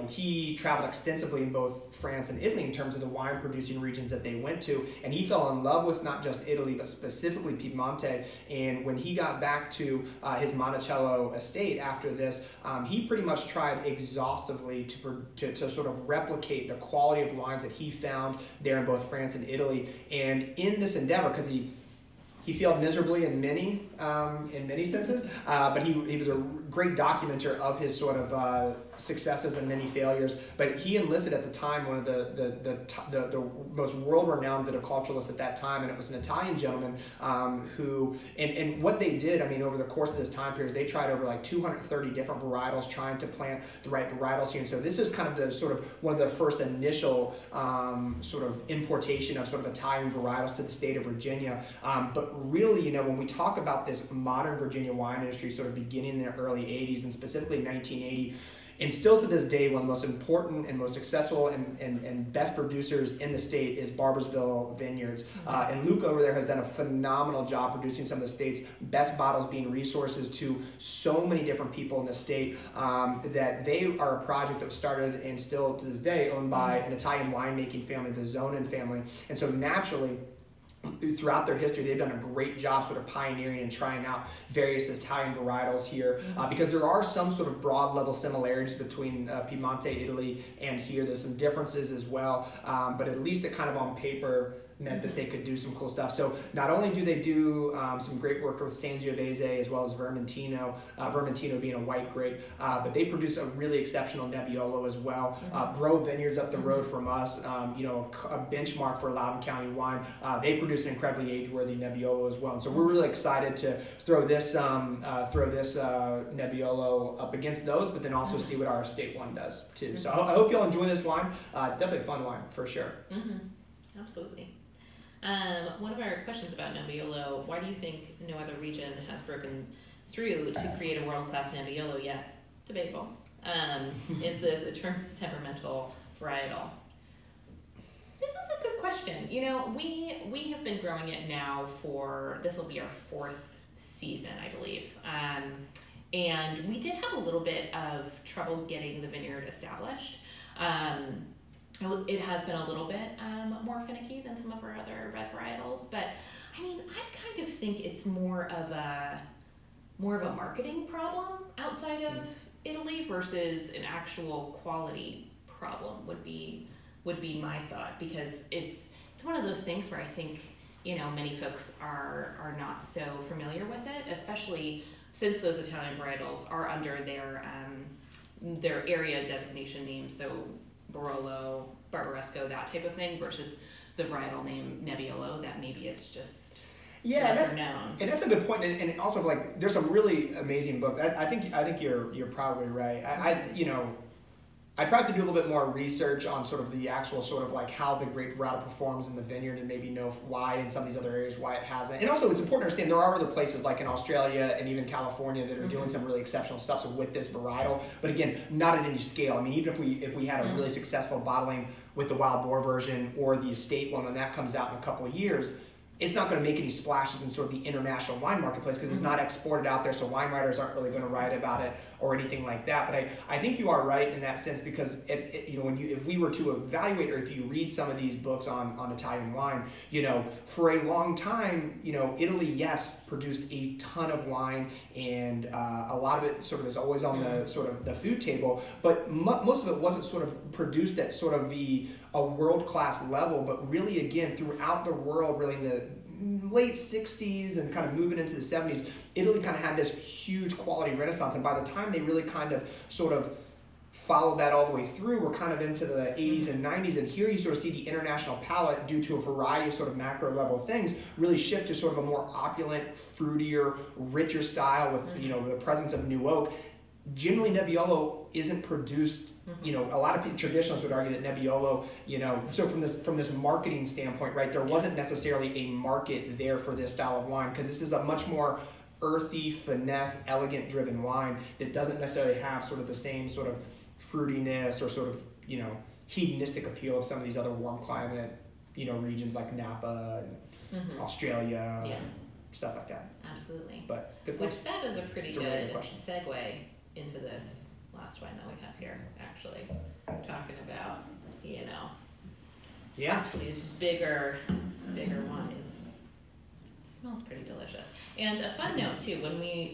Speaker 1: he traveled extensively in both France and Italy in terms of the wine producing regions that they went to, and he fell in love with not just Italy but specifically Piemonte. And when he got back to his Monticello estate after this, he pretty much tried exhaustively to sort of replicate the quality of wines that he found there in both France and Italy. And in this endeavor, because he failed miserably in many senses, but he was a great documenter of his sort of successes and many failures. But he enlisted at the time one of the most world-renowned viticulturists at that time, and it was an Italian gentleman who, and what they did, over the course of this time period, they tried over like 230 different varietals, trying to plant the right varietals here. And so this is kind of the sort of one of the first initial sort of importation of sort of Italian varietals to the state of Virginia. But really, when we talk about this modern Virginia wine industry sort of beginning in the early 80s and specifically 1980, and still to this day, one of the most important and most successful and best producers in the state is Barboursville Vineyards. And Luke over there has done a phenomenal job producing some of the state's best bottles, being resources to so many different people in the state, that they are a project that was started and still to this day owned by an Italian winemaking family, the Zonin family. And so naturally, throughout their history, they've done a great job sort of pioneering and trying out various Italian varietals here, because there are some sort of broad level similarities between Piemonte, Italy, and here. There's some differences as well, but at least it kind of on paper meant that they could do some cool stuff. So not only do they do some great work with Sangiovese as well as Vermentino, Vermentino being a white grape, but they produce a really exceptional Nebbiolo as well. Bro Vineyards up the road from us, a benchmark for Loudoun County wine. They produce an incredibly age-worthy Nebbiolo as well. And so we're really excited to throw this Nebbiolo up against those, but then also see what our estate one does too. So I hope y'all enjoy this wine. It's definitely a fun wine for sure.
Speaker 2: Absolutely. One of our questions about Nebbiolo, why do you think no other region has broken through to create a world-class Nebbiolo yet? Debatable. Is this a temperamental varietal? This is a good question. You know, we have been growing it now for, this will be our 4th season, I believe. And we did have a little bit of trouble getting the vineyard established. It has been a little bit more finicky than some of our other red varietals, but I mean, I kind of think it's more of a marketing problem outside of Italy versus an actual quality problem would be my thought, because it's one of those things where I think, you know, many folks are not so familiar with it, especially since those Italian varietals are under their area designation names, so Barolo, Barbaresco, that type of thing, versus the varietal name Nebbiolo, that maybe it's just lesser known.
Speaker 1: And that's a good point. And also, like, there's some really amazing books. I think you're probably right. I probably have to do a little bit more research on sort of the actual sort of like how the grape varietal performs in the vineyard, and maybe know why in some of these other areas why it hasn't. And also, it's important to understand there are other places like in Australia and even California that are doing some really exceptional stuff with this varietal. But again, not at any scale. I mean, even if we had a really successful bottling with the wild boar version or the estate one when that comes out in a couple of years, it's not going to make any splashes in sort of the international wine marketplace because it's not exported out there, so wine writers aren't really going to write about it or anything like that. But I think you are right in that sense, because if we were to evaluate, or if you read some of these books on Italian wine, you know, for a long time, you know, Italy, yes, produced a ton of wine, and a lot of it sort of is always on the sort of the food table, but most of it wasn't sort of produced at sort of a world-class level, but really, again, throughout the world, really in the late 60s and kind of moving into the 70s, Italy kind of had this huge quality renaissance, and by the time they really kind of sort of followed that all the way through, we're kind of into the 80s and 90s, and here you sort of see the international palate, due to a variety of sort of macro level things, really shift to sort of a more opulent, fruitier, richer style with, you know, the presence of new oak. Generally, Nebbiolo isn't produced. You know, a lot of traditionalists would argue that Nebbiolo, you know, so from this marketing standpoint, right, there wasn't necessarily a market there for this style of wine, because this is a much more earthy, finesse, elegant driven wine that doesn't necessarily have sort of the same sort of fruitiness or sort of, you know, hedonistic appeal of some of these other warm climate, you know, regions like Napa and Australia, stuff like that.
Speaker 2: Absolutely.
Speaker 1: But good point.
Speaker 2: Which that is a pretty
Speaker 1: It's a
Speaker 2: good
Speaker 1: really good question.
Speaker 2: segue into this last wine that we have here, actually talking about, you know, these bigger wines. It smells pretty delicious. And a fun note too,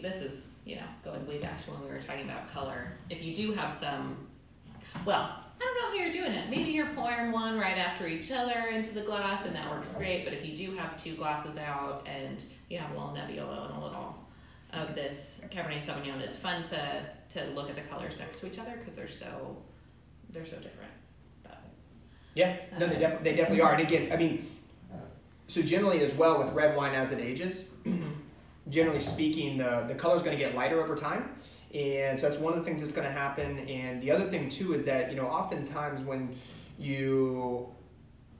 Speaker 2: this is, you know, going way back to when we were talking about color. If you do have some, well, I don't know how you're doing it. Maybe you're pouring one right after each other into the glass, and that works great. But if you do have 2 glasses out and you have a little Nebbiolo and a little of this Cabernet Sauvignon, it's fun to look at the colors next to each other, because they're so different. But,
Speaker 1: no, they definitely are. And again, I mean, so generally as well with red wine as it ages, generally speaking, the color's going to get lighter over time. And so that's one of the things that's going to happen. And the other thing too is that, you know, oftentimes when you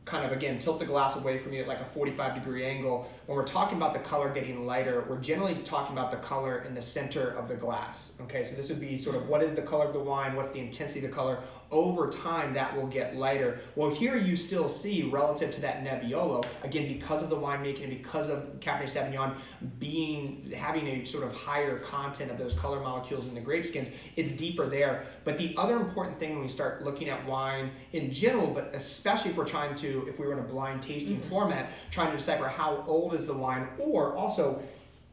Speaker 1: kind of, again, tilt the glass away from you at like a 45-degree angle, when we're talking about the color getting lighter, we're generally talking about the color in the center of the glass. Okay, so this would be sort of, what is the color of the wine? What's the intensity of the color? Over time, that will get lighter. Well, here you still see, relative to that Nebbiolo, again, because of the winemaking and because of Cabernet Sauvignon having a sort of higher content of those color molecules in the grape skins, it's deeper there. But the other important thing when we start looking at wine in general, but especially if we were in a blind tasting format, trying to decipher how old is the wine, or also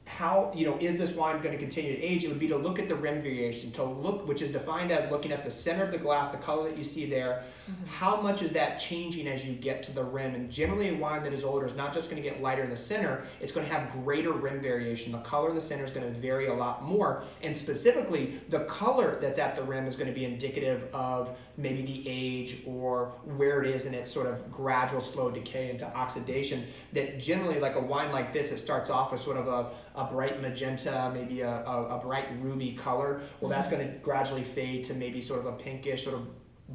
Speaker 1: how, you know, is this wine going to continue to age, it would be to look at the rim variation, which is defined as looking at the center of the glass, the color that you see there, how much is that changing as you get to the rim. And generally a wine that is older is not just going to get lighter in the center, it's going to have greater rim variation. The color in the center is going to vary a lot more, and specifically the color that's at the rim is going to be indicative of maybe the age or where it is in its sort of gradual slow decay into oxidation. That generally, like a wine like this, it starts off with sort of a bright magenta, maybe a bright ruby color. Well, that's going to gradually fade to maybe sort of a pinkish, sort of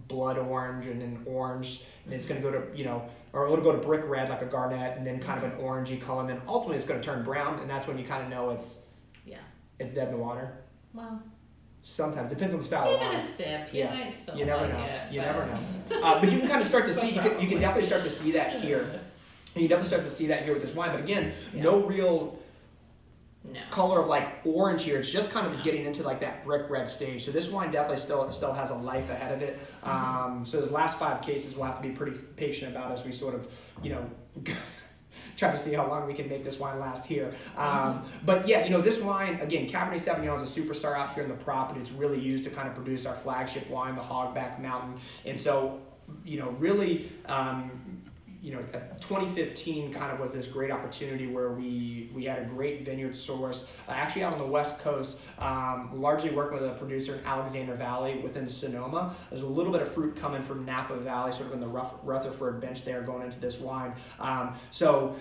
Speaker 1: blood orange and then orange, and it's going to go to, you know, or it'll go to brick red like a garnet, and then kind of an orangey color, and then ultimately it's going to turn brown, and that's when you kind of know it's dead in the water.
Speaker 2: Well,
Speaker 1: sometimes depends on the style of
Speaker 2: give
Speaker 1: wine.
Speaker 2: it a sip. You might still
Speaker 1: You never
Speaker 2: like
Speaker 1: know.
Speaker 2: it.
Speaker 1: You never know. But you can kind of start to see. You can definitely start to see that here. And you definitely start to see that here with this wine. But again, no real color of like orange here. It's just kind of getting into like that brick red stage. So this wine definitely still has a life ahead of it. So those last 5 cases we'll have to be pretty patient about as we sort of, you know, try to see how long we can make this wine last here. But yeah, you know, this wine, again, Cabernet Sauvignon is a superstar out here in the property. It's really used to kind of produce our flagship wine, the Hogback Mountain. And so, you know, really, you know, 2015 kind of was this great opportunity where we had a great vineyard source, actually out on the West Coast, largely working with a producer in Alexander Valley within Sonoma. There's a little bit of fruit coming from Napa Valley, sort of in the Rutherford bench there going into this wine. So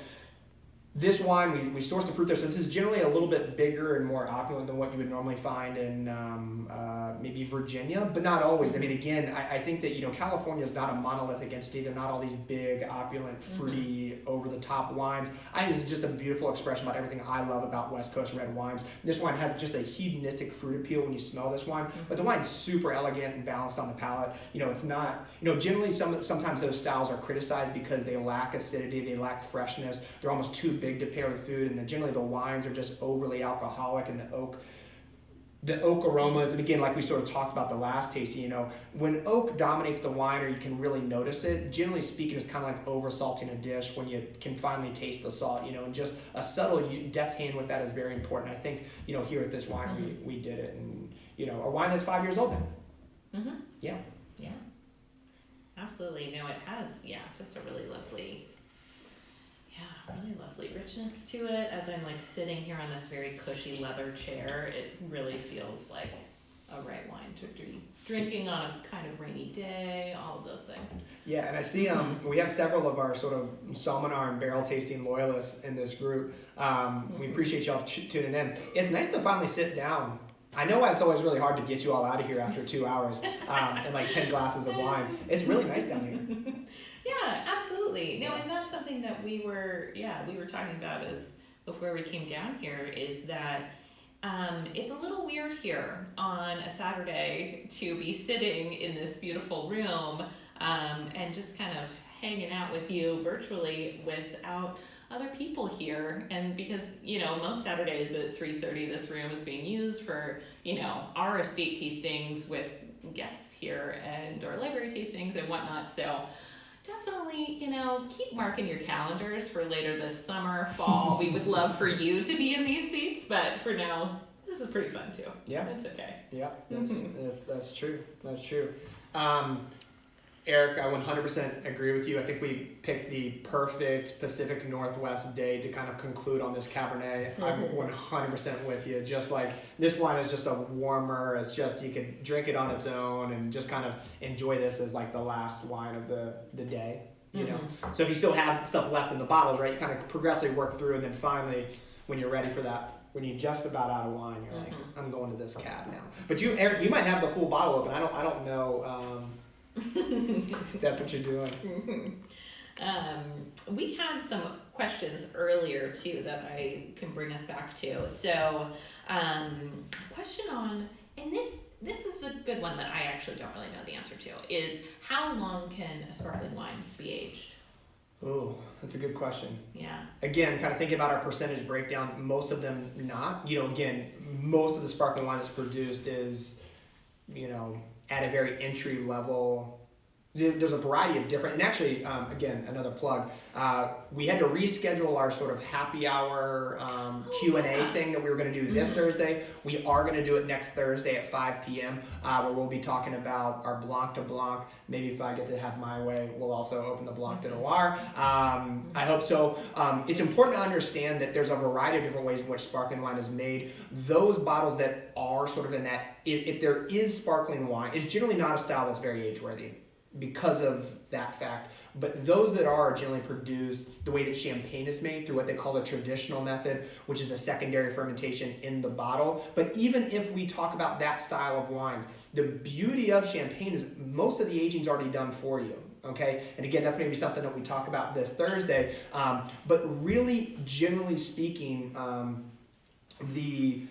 Speaker 1: this wine, we sourced the fruit there, so this is generally a little bit bigger and more opulent than what you would normally find in maybe Virginia, but not always. I mean, again, I think that, you know, California is not a monolithic entity. They're not all these big, opulent, fruity, over-the-top wines. I think this is just a beautiful expression about everything I love about West Coast red wines. This wine has just a hedonistic fruit appeal when you smell this wine, but the wine's super elegant and balanced on the palate. You know, it's not, you know, generally sometimes those styles are criticized because they lack acidity, they lack freshness, they're almost too big to pair with food, and then generally the wines are just overly alcoholic, and the oak aromas, and again, like we sort of talked about the last tasting, you know, when oak dominates the wine or you can really notice it, generally speaking, it's kind of like over salting a dish when you can finally taste the salt, you know, and just a subtle deft hand with that is very important. I think, you know, here at this wine, we did it, and, you know, a wine that's 5 years old now. Yeah.
Speaker 2: Absolutely. No, it has, just a really lovely richness to it. As I'm like sitting here on this very cushy leather chair, it really feels like a right wine to be drinking on a kind of rainy day, all of those things.
Speaker 1: Yeah, and I see we have several of our sort of Salmonar and barrel tasting loyalists in this group. We appreciate y'all tuning in. It's nice to finally sit down. I know it's always really hard to get you all out of here after 2 hours and like 10 glasses of wine. It's really nice down here.
Speaker 2: Yeah, absolutely. No, and that's something that we were talking about as before we came down here, is that it's a little weird here on a Saturday to be sitting in this beautiful room and just kind of hanging out with you virtually without other people here. And because, you know, most Saturdays at 3:30 this room is being used for, you know, our estate tastings with guests here and our library tastings and whatnot. So definitely, you know, keep marking your calendars for later this summer, fall. We would love for you to be in these seats, but for now, this is pretty fun too.
Speaker 1: Yeah.
Speaker 2: It's okay.
Speaker 1: Yeah, that's true. That's true. Eric, I 100% agree with you. I think we picked the perfect Pacific Northwest day to kind of conclude on this Cabernet. I'm 100% with you. Just like this wine is just a warmer. It's just, you could drink it on its own and just kind of enjoy this as like the last wine of the day, you know? So if you still have stuff left in the bottles, right, you kind of progressively work through, and then finally, when you're ready for that, when you're just about out of wine, you're like, I'm going to this cab now. But you, Eric, you might have the full bottle open. I don't know. That's what you're doing.
Speaker 2: We had some questions earlier too that I can bring us back to. So, question on, and this is a good one that I actually don't really know the answer to, is how long can a sparkling wine be aged?
Speaker 1: Oh, that's a good question.
Speaker 2: Yeah.
Speaker 1: Again, kind of thinking about our percentage breakdown, most of them not. You know, again, most of the sparkling wine that's produced is, you know, at a very entry level. There's a variety of different, and actually, again, another plug, we had to reschedule our sort of happy hour Q&A thing that we were going to do this Thursday. We are going to do it next Thursday at 5 p.m. Where we'll be talking about our Blanc de Blanc. Maybe if I get to have my way, we'll also open the Blanc de Noir. I hope so. It's important to understand that there's a variety of different ways in which sparkling wine is made. Those bottles that are sort of in that, if there is sparkling wine, it's generally not a style that's very age-worthy. because of that fact. But those that are generally produced the way that champagne is made through what they call the traditional method, which is a secondary fermentation in the bottle. But even if we talk about that style of wine, the beauty of champagne is most of the aging's already done for you. Okay, and again, that's maybe something that we talk about this Thursday. But really, generally speaking, the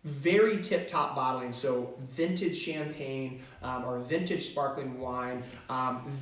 Speaker 1: very tip-top bottling, so vintage champagne or vintage sparkling wine,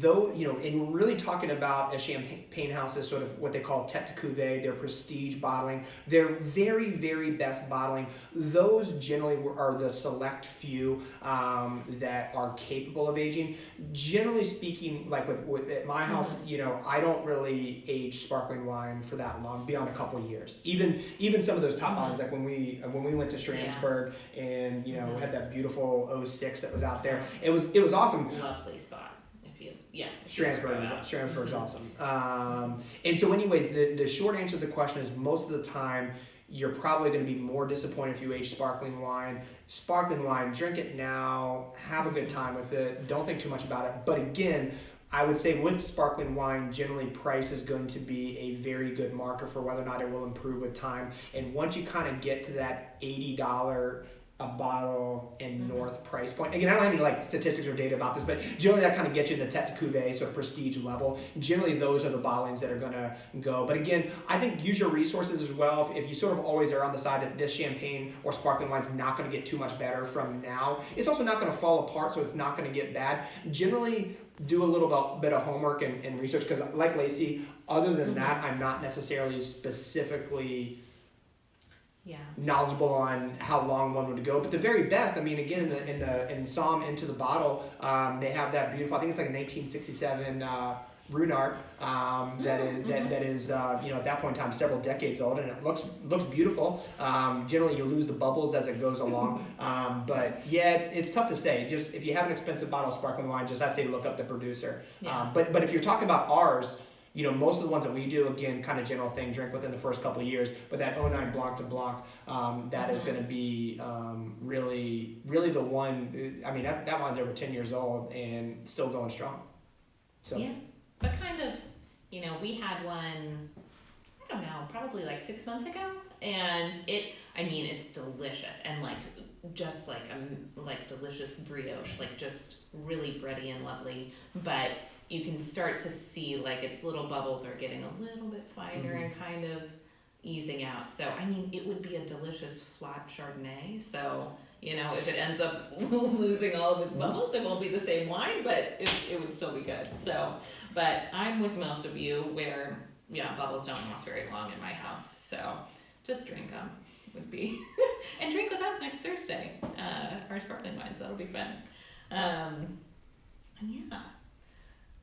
Speaker 1: though, you know, and we're really talking about a champagne house as sort of what they call tête de cuvée, their prestige bottling, their very, very best bottling. Those generally are the select few that are capable of aging. Generally speaking, like with at my house, you know, I don't really age sparkling wine for that long, beyond a couple of years. Even some of those top bottlings, like when we went to Schramsberg and, you know, had that beautiful 06 that was out there. It was awesome.
Speaker 2: Lovely spot.
Speaker 1: Schramsberg's awesome. And so anyways, the short answer to the question is most of the time you're probably going to be more disappointed if you age sparkling wine. Sparkling wine, drink it now, have a good time with it, don't think too much about it. But again, I would say with sparkling wine, generally price is going to be a very good marker for whether or not it will improve with time. And once you kind of get to that $80 a bottle and north price point. Again, I don't have any like statistics or data about this, but generally that kind of gets you in the tête de cuvée, so prestige level. Generally, those are the bottlings that are going to go. But again, I think use your resources as well. If you sort of always are on the side that this champagne or sparkling wine is not going to get too much better from now, it's also not going to fall apart, so it's not going to get bad. Generally, do a little bit of homework and research, because like Lacey, other than that, I'm not necessarily specifically knowledgeable on how long one would go. But the very best, I mean, again, in Somm Into the Bottle, they have that beautiful, I think it's like a 1967 Ruinart that is you know, at that point in time several decades old, and it looks beautiful. Generally you lose the bubbles as it goes along, but yeah, it's tough to say. Just if you have an expensive bottle of sparkling wine, just I'd say look up the producer. But if you're talking about ours, you know, most of the ones that we do, again, kind of general thing, drink within the first couple of years. But that 09 Blanc de Blanc, that is going to be really, really the one. I mean, that wine's over 10 years old and still going strong. So.
Speaker 2: Yeah, but kind of, you know, we had one, I don't know, probably like 6 months ago, and it's delicious, and just like delicious brioche, like just really bready and lovely, but you can start to see like its little bubbles are getting a little bit finer and kind of easing out. So, I mean, it would be a delicious flat Chardonnay. So, you know, if it ends up losing all of its bubbles, it won't be the same wine, but it would still be good. So, but I'm with most of you where, bubbles don't last very long in my house. So just drink them would be, and drink with us next Thursday, our sparkling wines. That'll be fun. And yeah.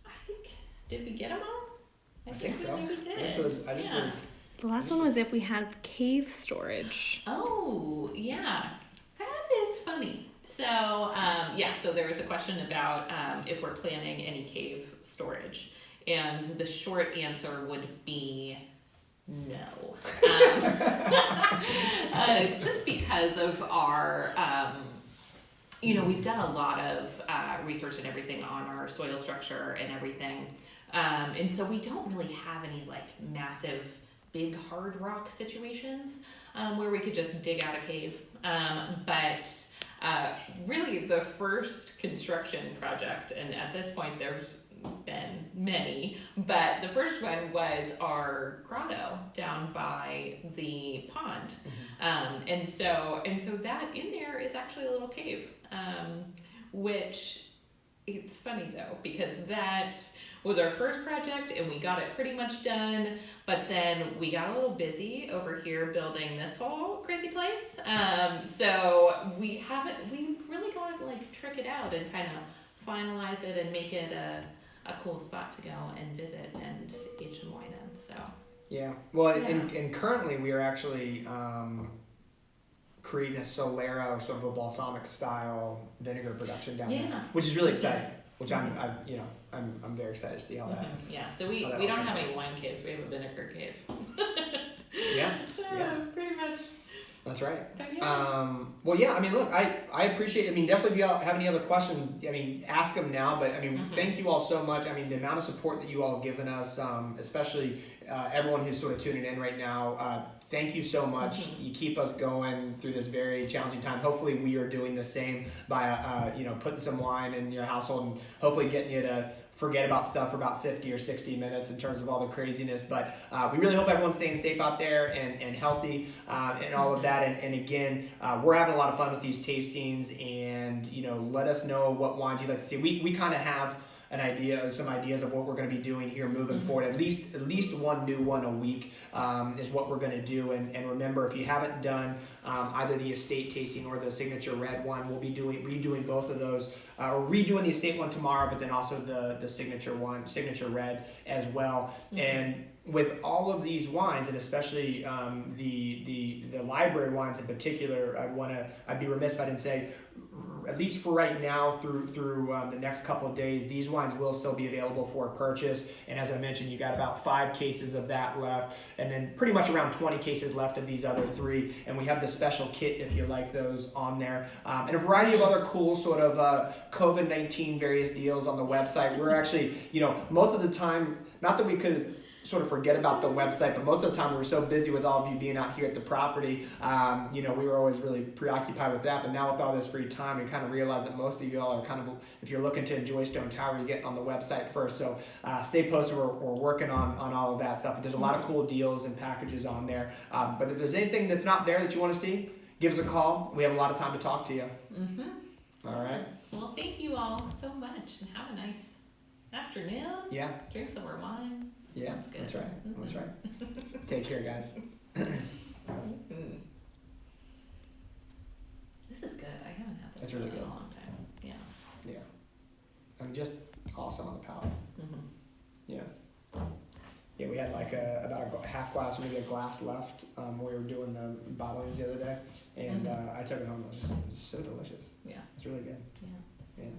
Speaker 2: I think, did we get them all?
Speaker 1: I think so.
Speaker 2: Maybe did.
Speaker 1: I just was.
Speaker 3: The last one was if we had cave storage.
Speaker 2: Oh, yeah. That is funny. So, so there was a question about if we're planning any cave storage. And the short answer would be no. Just because of our... we've done a lot of research and everything on our soil structure and everything. And so we don't really have any like massive, big hard rock situations where we could just dig out a cave. But really the first construction project, and at this point there's been many, but the first one was our grotto down by the pond. And so that in there is actually a little cave, which it's funny though, because that was our first project and we got it pretty much done, but then we got a little busy over here building this whole crazy place. So we really got to like trick it out and kind of finalize it and make it a cool spot to go and visit and age some wine in. So
Speaker 1: yeah, well, and currently we are actually creating a Solera, or sort of a balsamic style vinegar production down there, which is really exciting. Which I'm very excited to see how that.
Speaker 2: Yeah, so we don't have any wine caves. We have a vinegar cave.
Speaker 1: Yeah.
Speaker 2: Pretty much.
Speaker 1: That's right.
Speaker 2: But yeah.
Speaker 1: Well, yeah, I mean, look, I appreciate, I mean, definitely if you all have any other questions, I mean, ask them now, but I mean, thank you all so much. I mean, the amount of support that you all have given us, especially everyone who's sort of tuning in right now, thank you so much. You keep us going through this very challenging time. Hopefully we are doing the same by, putting some wine in your household and hopefully getting you to forget about stuff for about 50 or 60 minutes in terms of all the craziness. But we really hope everyone's staying safe out there and healthy and all of that. And again, we're having a lot of fun with these tastings, and let us know what wines you'd like to see. We kind of have an idea, some ideas of what we're going to be doing here moving forward. At least one new one a week is what we're going to do. And remember, if you haven't done either the estate tasting or the signature red one, we'll be redoing both of those. We're redoing the estate one tomorrow, but then also the signature signature as well. And with all of these wines, and especially the library wines in particular, I'd be remiss if I didn't say, at least for right now, through the next couple of days, these wines will still be available for purchase. And as I mentioned, you got about 5 cases of that left, and then pretty much around 20 cases left of these other 3. And we have the special kit if you like those on there, and a variety of other cool sort of COVID-19 various deals on the website. We're actually, most of the time, not that we could sort of forget about the website, but most of the time we were so busy with all of you being out here at the property, we were always really preoccupied with that. But now with all this free time, we kind of realize that most of you all are kind of, if you're looking to enjoy Stone Tower, you get on the website first. So stay posted. We're working on all of that stuff. But there's a lot of cool deals and packages on there. But if there's anything that's not there that you want to see, give us a call. We have a lot of time to talk to you. All right.
Speaker 2: Well, thank you all so much, and have a nice afternoon.
Speaker 1: Yeah.
Speaker 2: Drink some more wine.
Speaker 1: Yeah,
Speaker 2: Sounds good.
Speaker 1: that's right. That's right. Take care, guys.
Speaker 2: This is good. I haven't had this
Speaker 1: It's really
Speaker 2: in
Speaker 1: good.
Speaker 2: a long time. Yeah.
Speaker 1: Yeah. I'm just awesome on the palate. Yeah. Yeah, we had like about a half glass, maybe a glass left when we were doing the bottlings the other day. And I took it home. It was just so delicious.
Speaker 2: Yeah.
Speaker 1: It's really good.
Speaker 2: Yeah.
Speaker 1: Yeah.